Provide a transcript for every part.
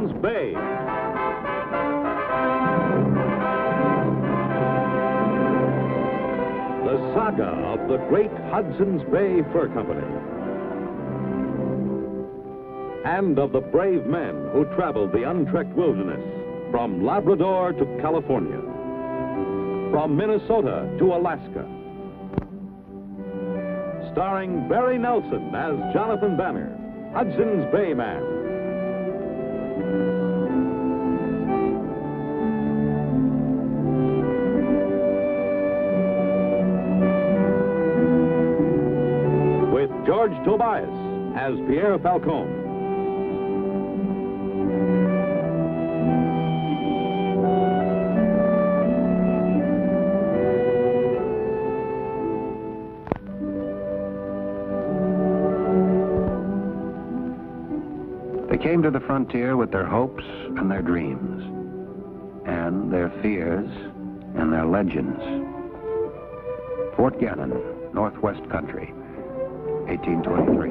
Hudson's Bay. The saga of the great Hudson's Bay Fur Company. And of the brave men who traveled the untrekked wilderness from Labrador to California, from Minnesota to Alaska. Starring Barry Nelson as Jonathan Banner, Hudson's Bay Man. With George Tobias as Pierre Falcon. They came to the frontier with their hopes and their dreams, and their fears and their legends. Fort Gannon, Northwest Country, 1823.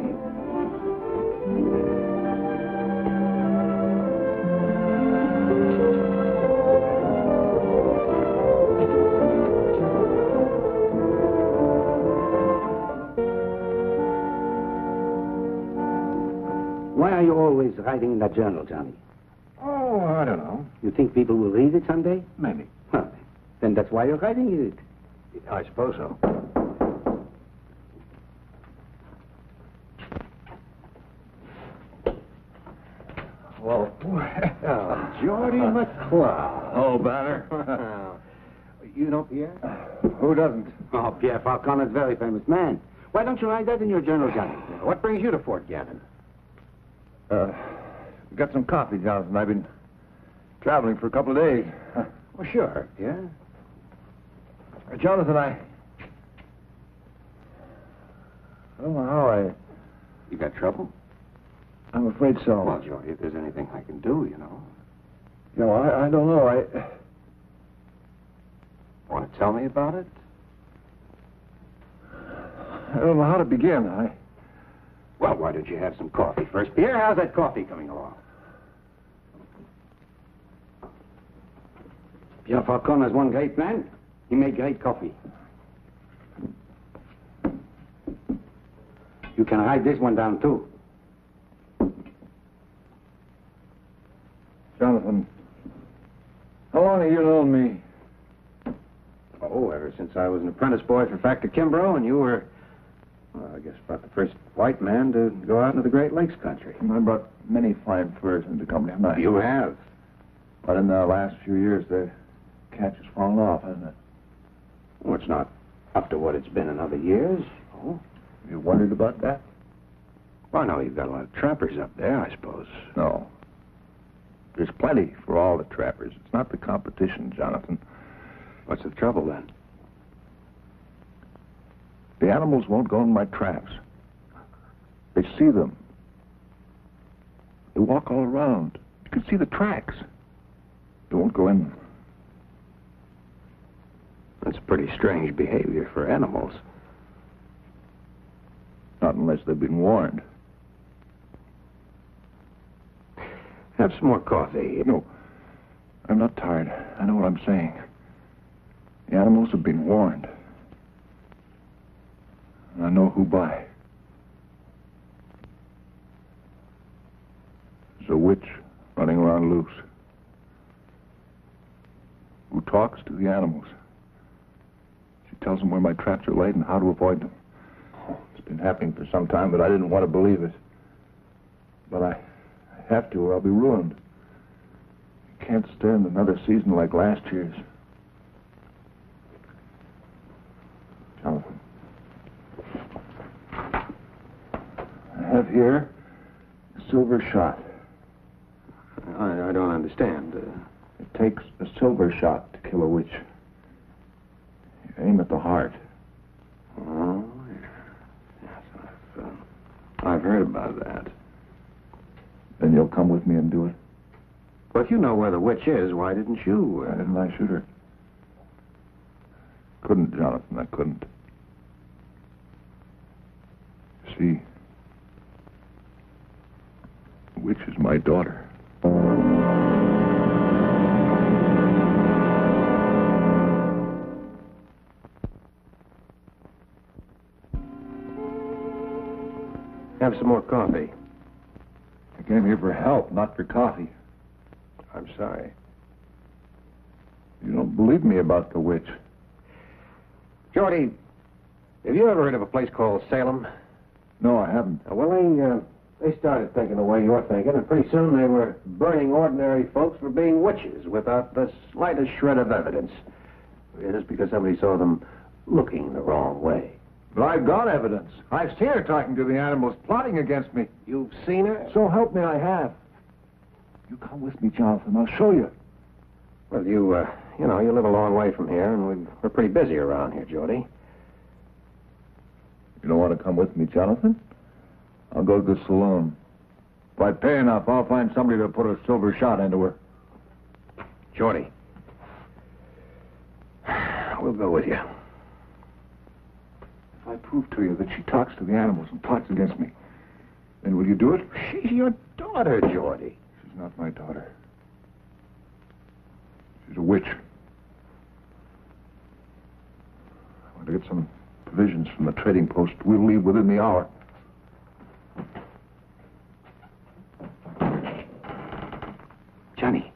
Why are you always writing in that journal, Johnny? Oh, I don't know. You think people will read it someday? Maybe. Well, then that's why you're writing it. I suppose so. Well, Geordie MacLeod. Oh, Banner. You know Pierre? Who doesn't? Oh, Pierre Falcon is a very famous man. Why don't you write that in your journal, Johnny? What brings you to Fort Gannon? Got some coffee, Jonathan. I've been traveling for a couple of days. Oh, sure, yeah. Jonathan, I don't know how You got trouble? I'm afraid so. Well, Geordie, if there's anything I can do, you know. No, I don't know. Want to tell me about it? I don't know how to begin. Well, why don't you have some coffee first? Pierre, how's that coffee coming along? Pierre Falcon has one great man. He made great coffee. You can write this one down, too. Jonathan, how long have you known me? Oh, ever since I was an apprentice boy for Factor Kimbrough, and you were, well, I guess about the first white man to go out into the Great Lakes country. I brought many fine furs into the company, haven't I? You have. But in the last few years, the catch has fallen off, hasn't it? Well, it's not up to what it's been in other years. Oh. You wondered about that? Well, no, you've got a lot of trappers up there, I suppose. No. There's plenty for all the trappers. It's not the competition, Jonathan. What's the trouble, then? The animals won't go in my traps. They see them. They walk all around. You can see the tracks. They won't go in them. That's pretty strange behavior for animals. Not unless they've been warned. Have some more coffee. No, I'm not tired. I know what I'm saying. The animals have been warned. And I know who by. There's a witch running around loose who talks to the animals. She tells them where my traps are laid and how to avoid them. Oh, it's been happening for some time, but I didn't want to believe it. But I have to, or I'll be ruined. I can't stand another season like last year's. Jonathan, I have here a silver shot. I don't understand. It takes a silver shot to kill a witch. You aim at the heart. Oh, yes, I've heard about that. Then you'll come with me and do it? Well, if you know where the witch is, why didn't you? Why didn't I shoot her? Couldn't, Jonathan, I couldn't. See, the witch is my daughter. Have some more coffee. I came here for help, not for coffee. I'm sorry. You don't believe me about the witch. Jordy, have you ever heard of a place called Salem? No, I haven't. Well, they started thinking the way you're thinking, and pretty soon they were burning ordinary folks for being witches without the slightest shred of evidence. Just because somebody saw them looking the wrong way. But I've got evidence. I've seen her talking to the animals, plotting against me. You've seen her? So help me, I have. You come with me, Jonathan. I'll show you. Well, you live a long way from here, and we're pretty busy around here, Jordy. You don't want to come with me, Jonathan? I'll go to the saloon. If I pay enough, I'll find somebody to put a silver shot into her. Jordy. We'll go with you. If I prove to you that she talks to the animals and plots against me, then will you do it? She's your daughter, Jordy. She's not my daughter. She's a witch. I want to get some provisions from the trading post. We'll leave within the hour. Johnny,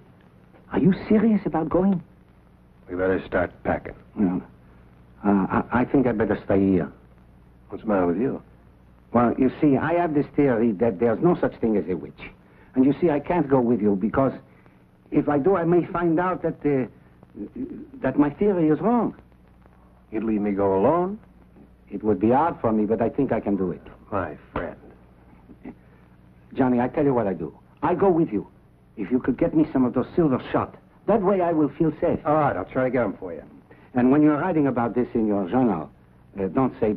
are you serious about going? We better start packing. No. I think I'd better stay here. What's the matter with you? Well, you see, I have this theory that there's no such thing as a witch. And you see, I can't go with you because if I do, I may find out that my theory is wrong. You'd leave me go alone? It would be hard for me, but I think I can do it. My friend. Johnny, I tell you what I do. I go with you. If you could get me some of those silver shot, that way I will feel safe. All right, I'll try to get them for you. And when you're writing about this in your journal, don't say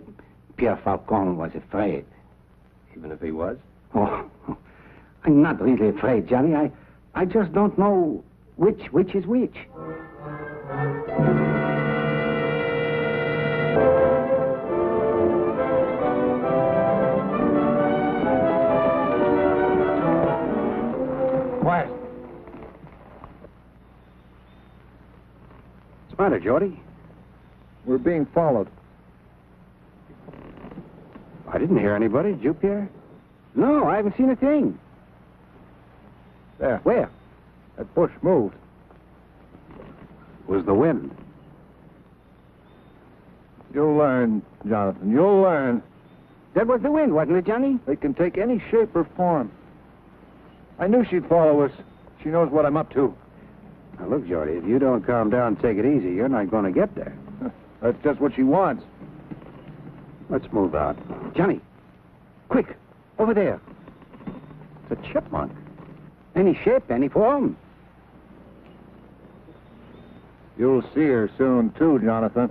Pierre Falcon was afraid. Even if he was? Oh, I'm not really afraid, Johnny. I just don't know which is which. Quiet. What's the matter, Jordy? We're being followed. I didn't hear anybody. Did you, Pierre? No, I haven't seen a thing. There. Where? That bush moved. It was the wind. You'll learn, Jonathan. You'll learn. That was the wind, wasn't it, Johnny? They can take any shape or form. I knew she'd follow us. She knows what I'm up to. Now, look, Jordy, if you don't calm down and take it easy, you're not going to get there. That's just what she wants. Let's move out. Johnny, quick, over there. It's a chipmunk. Any shape, any form. You'll see her soon, too, Jonathan.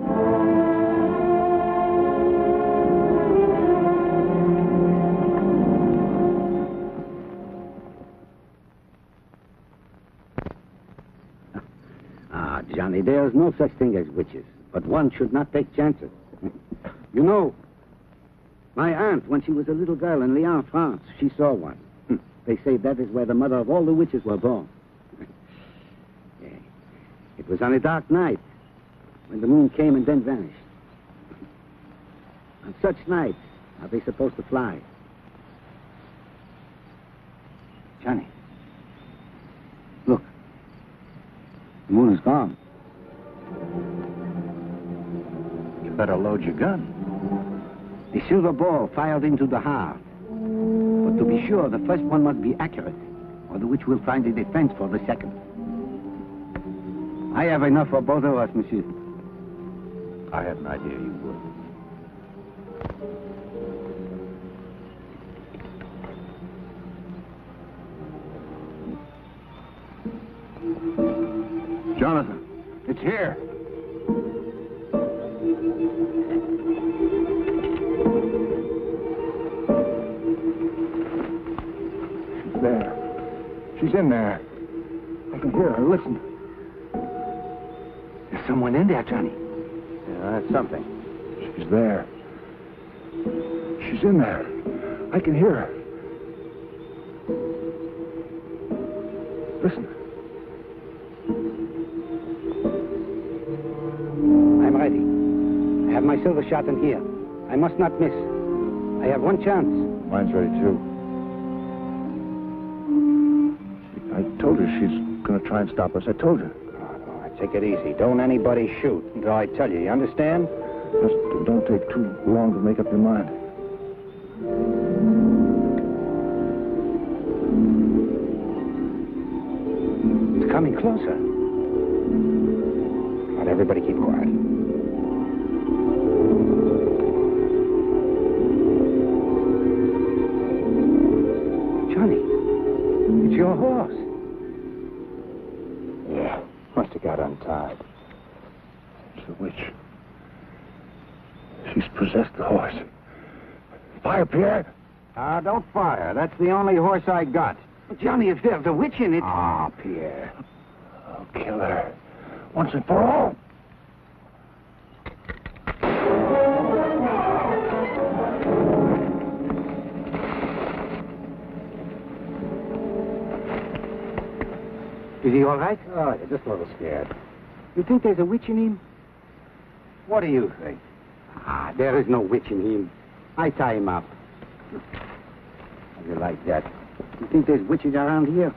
Johnny, there's no such thing as witches, but one should not take chances. You know, my aunt, when she was a little girl in Lyon, France, she saw one. They say that is where the mother of all the witches were born. Yeah. It was on a dark night when the moon came and then vanished. On such nights are they supposed to fly. Johnny, look. The moon is gone. You better load your gun. The silver ball fired into the heart. But to be sure, the first one must be accurate, or the witch will find a defense for the second. I have enough for both of us, monsieur. I had an idea you would. Jonathan, it's here. She's there. She's in there. I can hear her. Listen. There's someone in there, Johnny. Yeah, that's something. She's there. She's in there. I can hear her. Listen. I'm ready. I have my silver shot in here. I must not miss. I have one chance. Mine's ready, too. I told her she's going to try and stop us. I told her. All right, take it easy. Don't anybody shoot until I tell you. You understand? Just don't take too long to make up your mind. It's coming closer. Let everybody keep quiet. Johnny, it's your horse. Yeah, must have got untied. It's a witch. She's possessed the horse. Fire, Pierre! Don't fire. That's the only horse I got. Johnny, if there's a witch in it... Ah, Pierre. I'll kill her. Once and for all. Is he all right? Oh, you're just a little scared. You think there's a witch in him? What do you think? Ah, there is no witch in him. I tie him up. How do you like that? You think there's witches around here?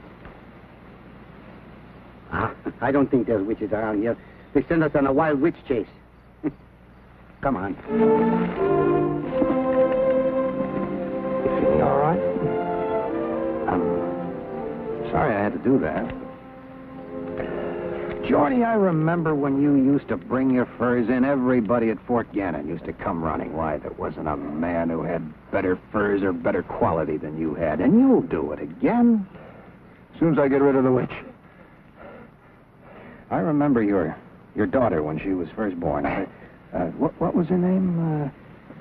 Ah, I don't think there's witches around here. They send us on a wild witch chase. Come on. You feeling all right? I'm sorry I had to do that. Jordy, I remember when you used to bring your furs in. Everybody at Fort Gannon used to come running. Why, there wasn't a man who had better furs or better quality than you had. And you'll do it again. As soon as I get rid of the witch. I remember your daughter when she was first born. What was her name?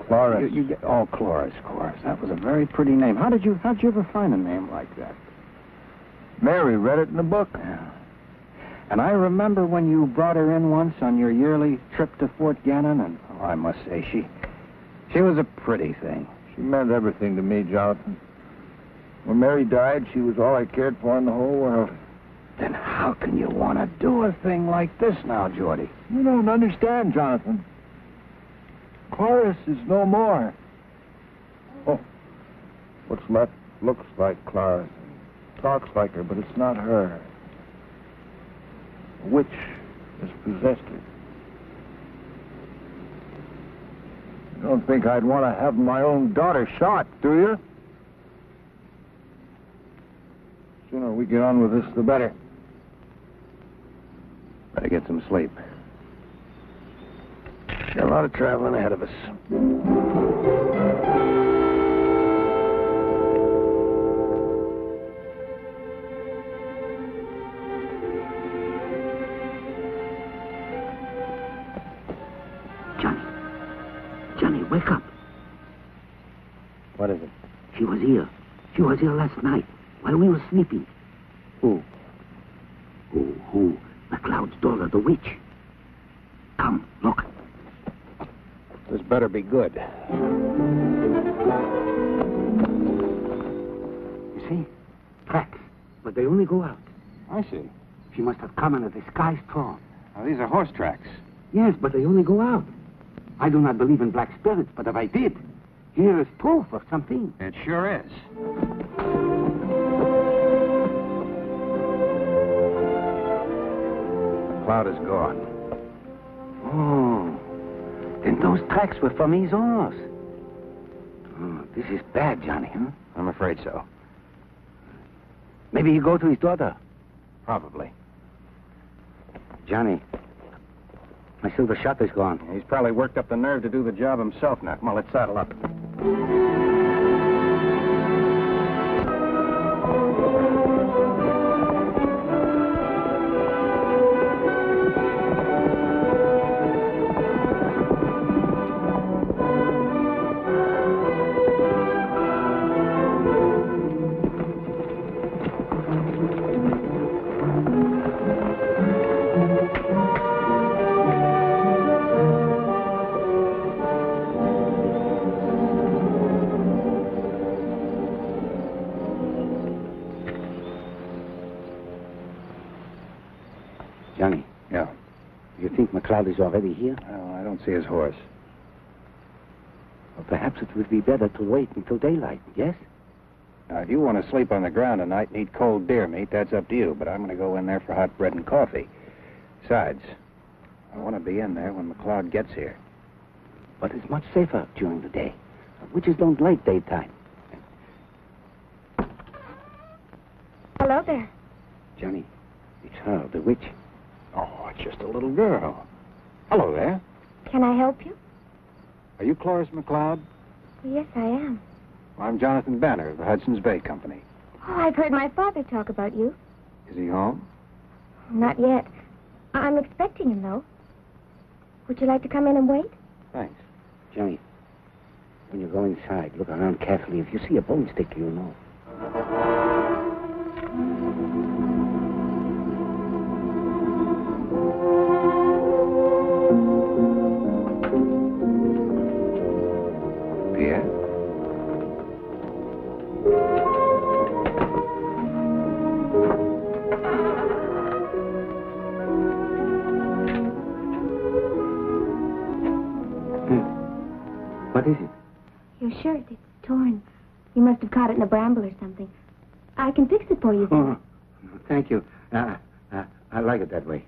Cloris. Cloris, of course. That was a very pretty name. How'd you ever find a name like that? Mary read it in the book. Yeah. And I remember when you brought her in once on your yearly trip to Fort Gannon, and I must say, she was a pretty thing. She meant everything to me, Jonathan. When Mary died, she was all I cared for in the whole world. Then how can you want to do a thing like this now, Jordy? You don't understand, Jonathan. Cloris is no more. Oh, what's left looks like Cloris, talks like her, but it's not her. A witch has possessed her. You don't think I'd want to have my own daughter shot, do you? The sooner we get on with this, the better. Better get some sleep. Got a lot of traveling ahead of us. Johnny, wake up. What is it? She was here. She was here last night while we were sleeping. Who? Who? MacLeod's daughter, the witch. Come, look. This better be good. You see? Tracks. But they only go out. I see. She must have come in a disguised form. Now, these are horse tracks. Yes, but they only go out. I do not believe in black spirits, but if I did, here is proof of something. It sure is. Cloud is gone. Oh, then those tracks were from his horse. Oh, this is bad, Johnny, huh? I'm afraid so. Maybe he go to his daughter. Probably. Johnny, my silver shot is gone. He's probably worked up the nerve to do the job himself now. Come on, let's saddle up. Johnny. Yeah. You think MacLeod is already here? Well, I don't see his horse. Well, perhaps it would be better to wait until daylight, yes? Now, if you want to sleep on the ground tonight and eat cold deer meat, that's up to you. But I'm going to go in there for hot bread and coffee. Besides, I want to be in there when MacLeod gets here. But it's much safer during the day. Witches don't like daytime. Hello there. Johnny, it's her, the witch. Oh, it's just a little girl. Hello there. Can I help you? Are you Cloris MacLeod? Yes, I am. I'm Jonathan Banner of the Hudson's Bay Company. Oh, I've heard my father talk about you. Is he home? Not yet. I'm expecting him, though. Would you like to come in and wait? Thanks. Johnny, when you go inside, look around carefully. If you see a bone stick, you'll know. Pierre? What is it? Your shirt, it's torn. You must have caught it in a bramble or something. I can fix it for you. Oh, thank you. I like it that way.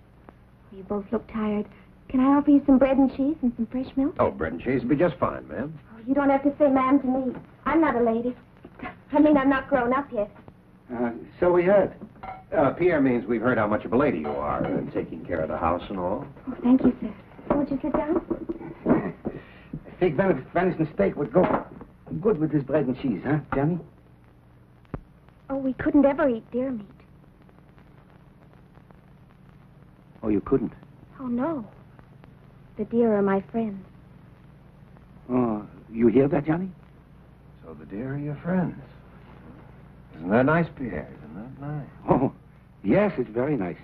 You both look tired. Can I offer you some bread and cheese and some fresh milk? Oh, bread and cheese would be just fine, ma'am. Oh, you don't have to say ma'am to me. I'm not a lady. I mean, I'm not grown up yet. So we heard. Pierre means we've heard how much of a lady you are, and taking care of the house and all. Oh, thank you, sir. Won't you sit down? I think venison steak would go good with this bread and cheese, huh, Johnny? Oh, we couldn't ever eat deer meat. Oh, you couldn't? Oh, no. The deer are my friends. Oh, you hear that, Johnny? So the deer are your friends. Isn't that nice, Pierre? Isn't that nice? Oh, yes, it's very nice.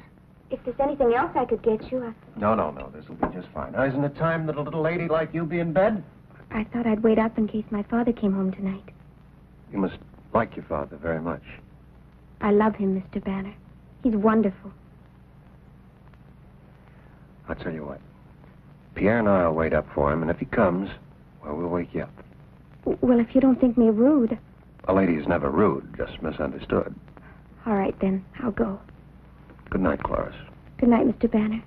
If there's anything else I could get you, No. This'll be just fine. Now, isn't it time that a little lady like you be in bed? I thought I'd wait up in case my father came home tonight. You must like your father very much. I love him, Mr. Banner. He's wonderful. I'll tell you what. Pierre and I'll wait up for him, and if he comes, well, we'll wake you up. Well, if you don't think me rude. A lady is never rude, just misunderstood. All right, then. I'll go. Good night, Cloris. Good night, Mr. Banner.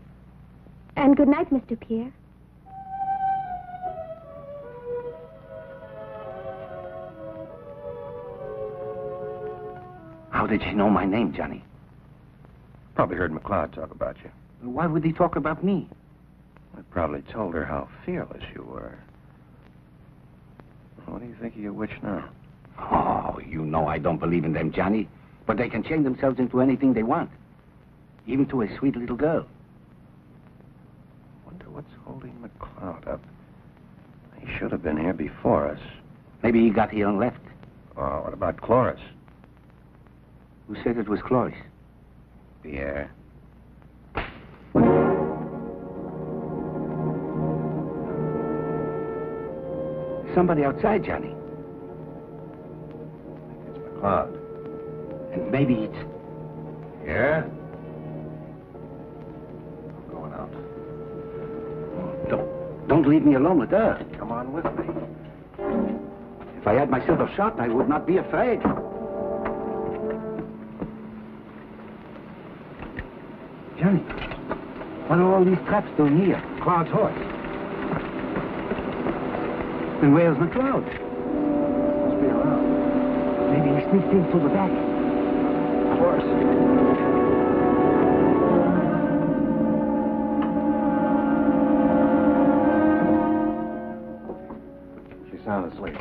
And good night, Mr. Pierre. How did she know my name, Johnny? Probably heard MacLeod talk about you. Why would he talk about me? I probably told her how fearless you were. What do you think of your witch now? Oh, you know I don't believe in them, Johnny. But they can change themselves into anything they want. Even to a sweet little girl. Wonder what's holding MacLeod up. He should have been here before us. Maybe he got here and left. Oh, what about Cloris? Who said it was Cloris? Pierre. Somebody outside, Johnny. It's MacLeod. And maybe it's... Yeah? I'm going out. Don't leave me alone with her. Come on with me. If I had my silver shot, I would not be afraid. Johnny, what are all these traps doing here? Cloud's horse. And where's MacLeod? Must be around. Maybe he sneaked in through the back. Of course. She's sound asleep.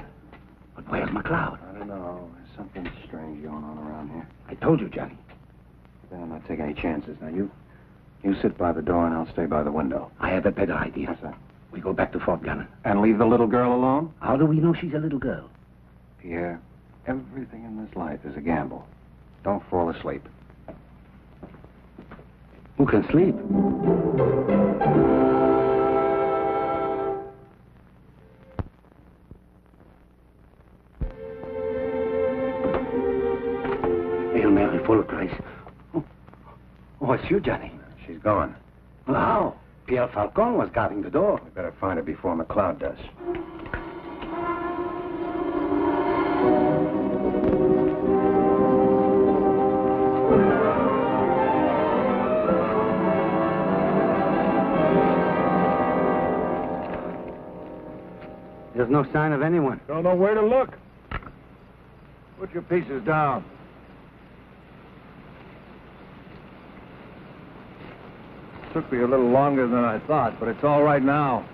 But where's MacLeod? I don't know. There's something strange going on around here. I told you, Johnny. Better not take any chances. Now, you sit by the door and I'll stay by the window. I have a better idea. What's that? We go back to Fort Gannon. And leave the little girl alone? How do we know she's a little girl? Pierre, everything in this life is a gamble. Don't fall asleep. Who can sleep? Hail Mary, full of grace. Oh, it's you, Johnny. She's gone. Well, how? Pierre Falcon was guarding the door. We better find her before MacLeod does. There's no sign of anyone. Don't know where to look. Put your pieces down. Took me a little longer than I thought, but it's all right now.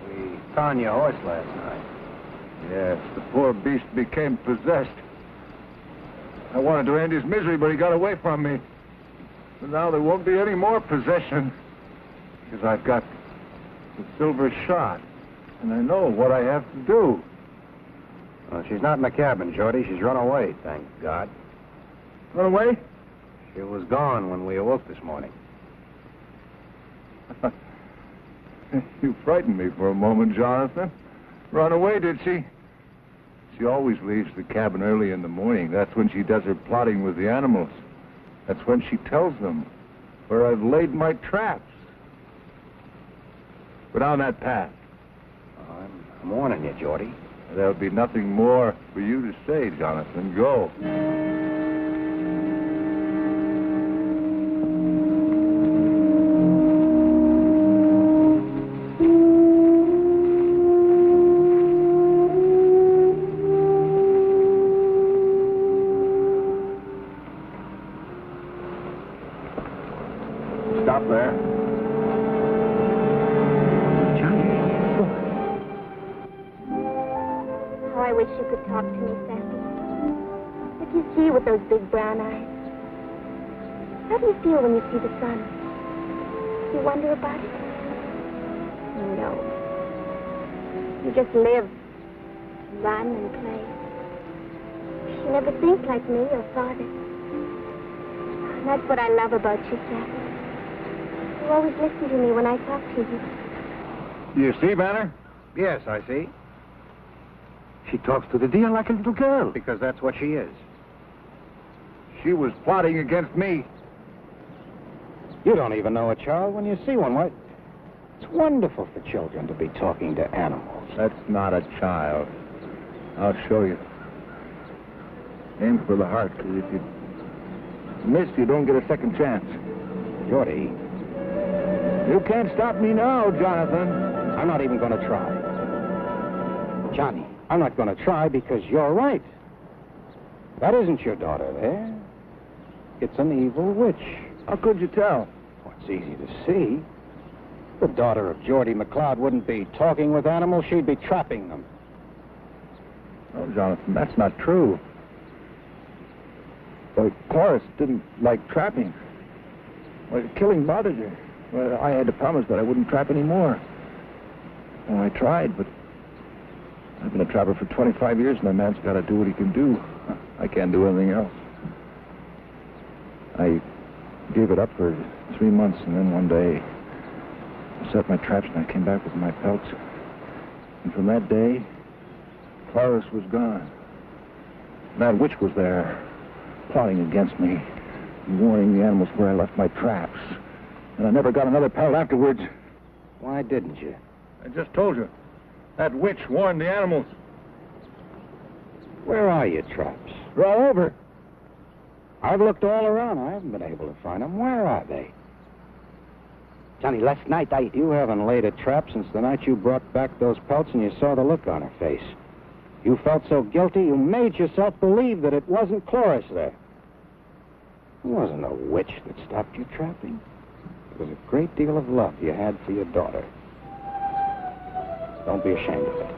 We found your horse last night. Yes, the poor beast became possessed. I wanted to end his misery, but he got away from me. But now there won't be any more possession, because I've got the silver shot, and I know what I have to do. Well, she's not in the cabin, Geordie. She's run away, thank God. Run away? She was gone when we awoke this morning. You frightened me for a moment, Jonathan. Run away, did she? She always leaves the cabin early in the morning. That's when she does her plotting with the animals. That's when she tells them where I've laid my traps. Go down that path. I'm warning you, Geordie. There'll be nothing more for you to say, Jonathan. Go. Stop there. I wish you could talk to me, Sandy. What do you see with those big brown eyes? How do you feel when you see the sun? Do you wonder about it? No. You just live, run and play. You never think like me or Father. And that's what I love about you, Sandy. You always listen to me when I talk to you. Do you see, Banner? Yes, I see. She talks to the deer like a little girl. Because that's what she is. She was plotting against me. You don't even know a child when you see one. Why, it's wonderful for children to be talking to animals. That's not a child. I'll show you. Aim for the heart, because if you miss, you don't get a second chance. Geordie, You can't stop me now, Jonathan. I'm not even going to try. Johnny, I'm not going to try because you're right. That isn't your daughter there. It's an evil witch. How could you tell? Well, it's easy to see. The daughter of Geordie MacLeod wouldn't be talking with animals. She'd be trapping them. Oh, Jonathan, that's not true. Well, Cloris didn't like trapping. Well, killing bothered her. Well, I had to promise that I wouldn't trap anymore. Well, I tried, but I've been a trapper for 25 years, and a man's got to do what he can do. I can't do anything else. I gave it up for 3 months, and then one day I set my traps, and I came back with my pelts. And from that day, Cloris was gone. That witch was there, plotting against me, and warning the animals where I left my traps. And I never got another pelt afterwards. Why didn't you? I just told you. That witch warned the animals. Where are your traps? They're all over. I've looked all around. I haven't been able to find them. Where are they? Johnny, last night You haven't laid a trap since the night you brought back those pelts and you saw the look on her face. You felt so guilty, you made yourself believe that it wasn't Cloris there. It wasn't a witch that stopped you trapping. It was a great deal of love you had for your daughter. Don't be ashamed of it.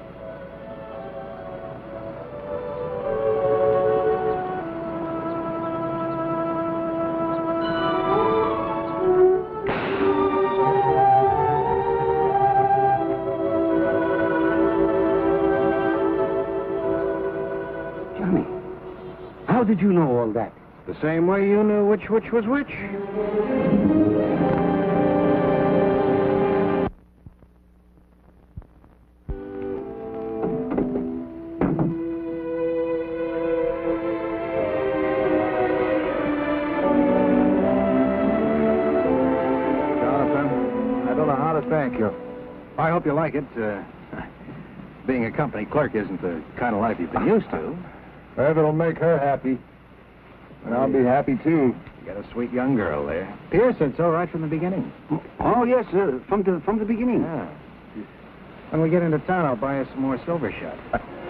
Johnny, how did you know all that? The same way you knew which witch was which. Thank you. I hope you like it. Being a company clerk isn't the kind of life you've been used to. If it'll make her happy, and I'll be happy too. You got a sweet young girl there. Pierce said so right from the beginning. Oh, yes, from the beginning. Yeah. When we get into town, I'll buy us some more silver shot.